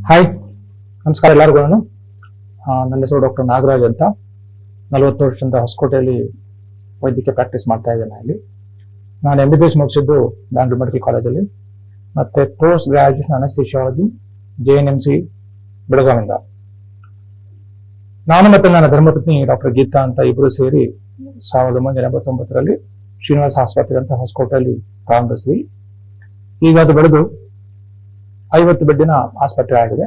Hi, ನಮಸ್ಕಾರ ಎಲ್ಲರಿಗೂ. ನನ್ನ ಹೆಸರು ಡಾಕ್ಟರ್ ನಾಗರಾಜ್ ಅಂತ. 40 ವರ್ಷದಿಂದ ಹೊಸಕೋಟೆಯಲ್ಲಿ ವೈದ್ಯಕೀಯ ಪ್ರಾಕ್ಟೀಸ್ ಮಾಡ್ತಾ ಇದ್ದೇನೆ. ಇಲ್ಲಿ ನಾನು MBBS ಮುಗಿಸಿದ್ದು ಬ್ಯಾಂಗ್ಳೂರ್ ಮೆಡಿಕಲ್ ಕಾಲೇಜಲ್ಲಿ, ಮತ್ತೆ ಪೋಸ್ಟ್ ಗ್ರಾಜುಯೇಷನ್ ಅನಸ್ಥಿಷಿಯಾಲಜಿ JNMC ಬೆಳಗಾವಿಂದ. ನಾನು ಮತ್ತೆ ನನ್ನ ಧರ್ಮಪತ್ನಿ ಡಾಕ್ಟರ್ ಗೀತಾ ಅಂತ ಇಬ್ಬರು ಸೇರಿ 1989ರಲ್ಲಿ ಶ್ರೀನಿವಾಸ ಆಸ್ಪತ್ರೆ ಅಂತ ಹೊಸಕೋಟೆಯಲ್ಲಿ ಪ್ರಾರಂಭಿಸಿದ್ವಿ. ಈಗ ಅದು ಬೆಳೆದು 50 ಬೆಡ್ಡಿನ ಆಸ್ಪತ್ರೆ ಆಗಿದೆ.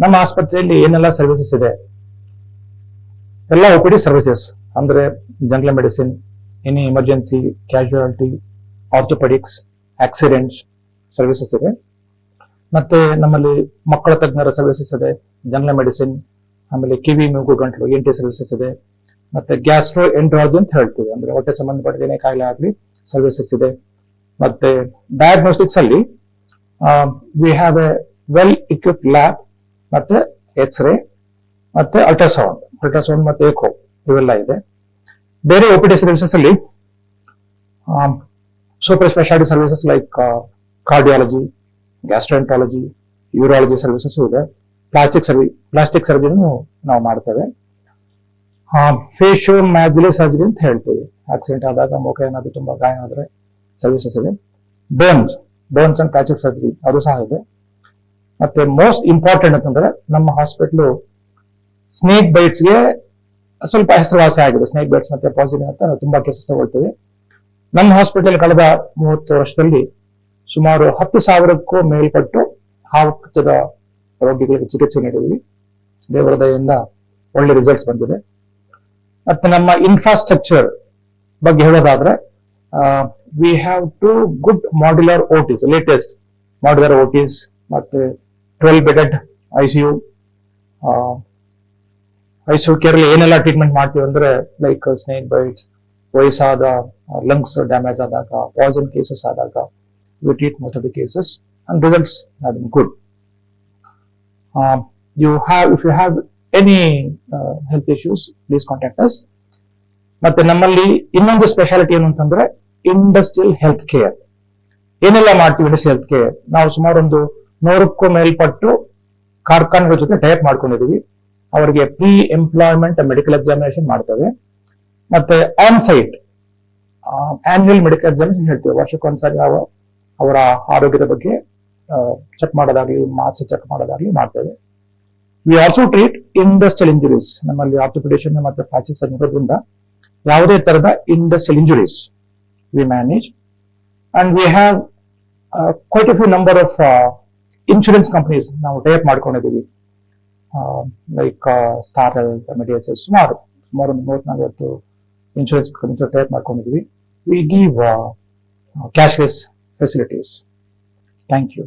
ನಮ್ಮ ಆಸ್ಪತ್ರೆಯಲ್ಲಿ ಏನೆಲ್ಲ ಸರ್ವಿಸಸ್ ಇದೆ? ಎಲ್ಲ OPD ಸರ್ವಿಸಸ್, ಅಂದ್ರೆ general medicine, any emergency, casualty, orthopaedics, accidents services ಇದೆ. ಮತ್ತೆ ನಮ್ಮಲ್ಲಿ ಮಕ್ಕಳ ತಜ್ಞರ ಸರ್ವಿಸಸ್ ಇದೆ, ಜನರಲ್ ಮೆಡಿಸಿನ್, ಆಮೇಲೆ ಕಿವಿ, ಮೂಗು, ಗಂಟಲು ENT ಸರ್ವಿಸಸ್ ಇದೆ. ಮತ್ತೆ ಗ್ಯಾಸ್ಟ್ರೋ ಎಂಟ್ರಾಲಜಿ ಅಂತ ಹೇಳ್ತೀವಿ, ಅಂದ್ರೆ ಹೊಟ್ಟೆ ಸಂಬಂಧಪಟ್ಟ ಏನೇ ಕಾಯಿಲೆ ಆಗಲಿ ಸರ್ವಿಸಸ್ ಇದೆ. ಮತ್ತೆ ಡಯಾಗ್ನೋಸ್ಟಿಕ್ಸ್ ಅಲ್ಲಿ we have A well equipped lab, ಮತ್ತೆ ಎಕ್ಸ್ರೇ, ಮತ್ತೆ ಅಲ್ಟ್ರಾಸೌಂಡ್ ಮತ್ತೆ ಎಕೋ ಇವೆಲ್ಲ ಇದೆ. ಬೇರೆ OPD ಸರ್ವಿಸಸ್ ಅಲ್ಲಿ super speciality services like cardiology, gastroenterology, urology services ಇದೆ. ಪ್ಲಾಸ್ಟಿಕ್ ಸರ್ಜರಿನೂ ನಾವು ಮಾಡ್ತೇವೆ. ಫೇಶಿಯೋ ಮ್ಯಾಜುಲರ್ ಸರ್ಜರಿ ಅಂತ ಹೇಳ್ತೀವಿ, ಆಕ್ಸಿಡೆಂಟ್ ಆದಾಗ ಮುಖ ಏನಾದ್ರು ತುಂಬಾ ಗಾಯ ಆದ್ರೆ ಸರ್ವಿಸಸ್ ಇದೆ. ಬೋನ್ಸ್ ಅಂಡ್ ಪ್ಲಾಸ್ಟಿಕ್ ಸರ್ಜರಿ ಅದು ಸಹ ಇದೆ. ಮತ್ತೆ ಮೋಸ್ಟ್ ಇಂಪಾರ್ಟೆಂಟ್ ಅಂತಂದ್ರೆ ನಮ್ಮ ಹಾಸ್ಪಿಟಲ್ ಸ್ನೇಕ್ ಬೈಟ್ಸ್ಗೆ ಸ್ವಲ್ಪ ಹೆಸರುವಾಸಿ ಆಗಿದೆ. ಸ್ನೇಕ್ ಬೈಟ್ಸ್ ಮತ್ತೆ ಪಾಯ್ಸನಿಂಗ್ ಅಂತ ನಾವು ತುಂಬಾ ಕೇಸಸ್ ತಗೊಳ್ತೀವಿ. ನಮ್ಮ ಹಾಸ್ಪಿಟಲ್ ಕಳೆದ 30 ವರ್ಷದಲ್ಲಿ ಸುಮಾರು 10,000ಕ್ಕೂ ಮೇಲ್ಪಟ್ಟು ಹಾವು ಕಚ್ಚದ ರೋಗಿಗಳಿಗೆ ಚಿಕಿತ್ಸೆ ನೀಡಿದ್ವಿ. ದೇವರ ದಯೆಯಿಂದ ಒಳ್ಳೆ ರಿಸಲ್ಟ್ಸ್ ಬಂದಿದೆ. ಮತ್ತೆ ನಮ್ಮ ಇನ್ಫ್ರಾಸ್ಟ್ರಕ್ಚರ್ ಬಗ್ಗೆ ಹೇಳೋದಾದ್ರೆ we have 2 good modular OTs, latest modular OTs, ಮತ್ತೆ 12 ಬೆಡೆಡ್ ICU ಕೇರಲ್ಲಿ ಏನೆಲ್ಲ ಟ್ರೀಟ್ಮೆಂಟ್ ಮಾಡ್ತೀವಿ ಅಂದ್ರೆ ಲೈಕ್ ಸ್ನೇಕ್ ಬೈಟ್ಸ್, ವಯಸ್ಸಾದ ಲಂಗ್ಸ್ ಡ್ಯಾಮೇಜ್ ಆದಾಗ, ಪಾಯ್ಸನ್ ಕೇಸಸ್ ಆದಾಗ we treat most of the cases and results have been good. If you have any health issues, please contact us. ಮತ್ತೆ ನಮ್ಮಲ್ಲಿ ಇನ್ನೊಂದು ಸ್ಪೆಷಾಲಿಟಿ ಏನು ಅಂತಂದ್ರೆ ಇಂಡಸ್ಟ್ರಿಯಲ್ ಹೆಲ್ತ್ ಕೇರ್. ಏನೆಲ್ಲ ಮಾಡ್ತೀವಿ ಇಂಡಸ್ಟ್ರಿಯಲ್ ಹೆಲ್ತ್ ಕೇರ್? ನಾವು ಸುಮಾರು ಒಂದು 100ಕ್ಕೂ ಮೇಲ್ಪಟ್ಟು ಕಾರ್ಖಾನೆಗಳ ಜೊತೆ ಟೈಪ್ ಮಾಡ್ಕೊಂಡಿದೀವಿ. ಅವರಿಗೆ ಪ್ರೀ ಎಂಪ್ಲಾಯ್ಮೆಂಟ್ ಮೆಡಿಕಲ್ ಎಕ್ಸಾಮಿನೇಷನ್ ಮಾಡ್ತೇವೆ. ಮತ್ತೆ on site annual medical examination ಹೇಳ್ತೇವೆ. ವರ್ಷಕ್ಕೊಂದ್ಸರಿ ಅವರ ಆರೋಗ್ಯದ ಬಗ್ಗೆ ಚೆಕ್ ಮಾಡೋದಾಗ್ಲಿ, ಮಾಸ್ ಚೆಕ್ ಮಾಡೋದಾಗ್ಲಿ ಮಾಡ್ತೇವೆ. We also treat industrial injuries. ನಮ್ಮಲ್ಲಿ ಆರ್ಥೋಪೆಡಿಷನ್ ಮತ್ತೆ ಪ್ಲಾಸ್ಟಿಕ್ ಸರ್ಜರಿ ಇರೋದ್ರಿಂದ ಯಾವುದೇ ತರದ industrial injuries we manage. And we have quite a few number of insurance companies ನಾವು ಟೈಪ್ ಮಾಡ್ಕೊಂಡಿದ್ದೀವಿ, ಲೈಕ್ ಸ್ಟಾರ್ ಹೆಲ್ತ್, ಮೆಡಿಯಸ್, ಸುಮಾರು ಒಂದು 30-40 ಇನ್ಶೂರೆನ್ಸ್ ಕಂಪನಿ ಟೈಪ್ ಮಾಡ್ಕೊಂಡಿದ್ದೀವಿ. We give cashless facilities. Thank you.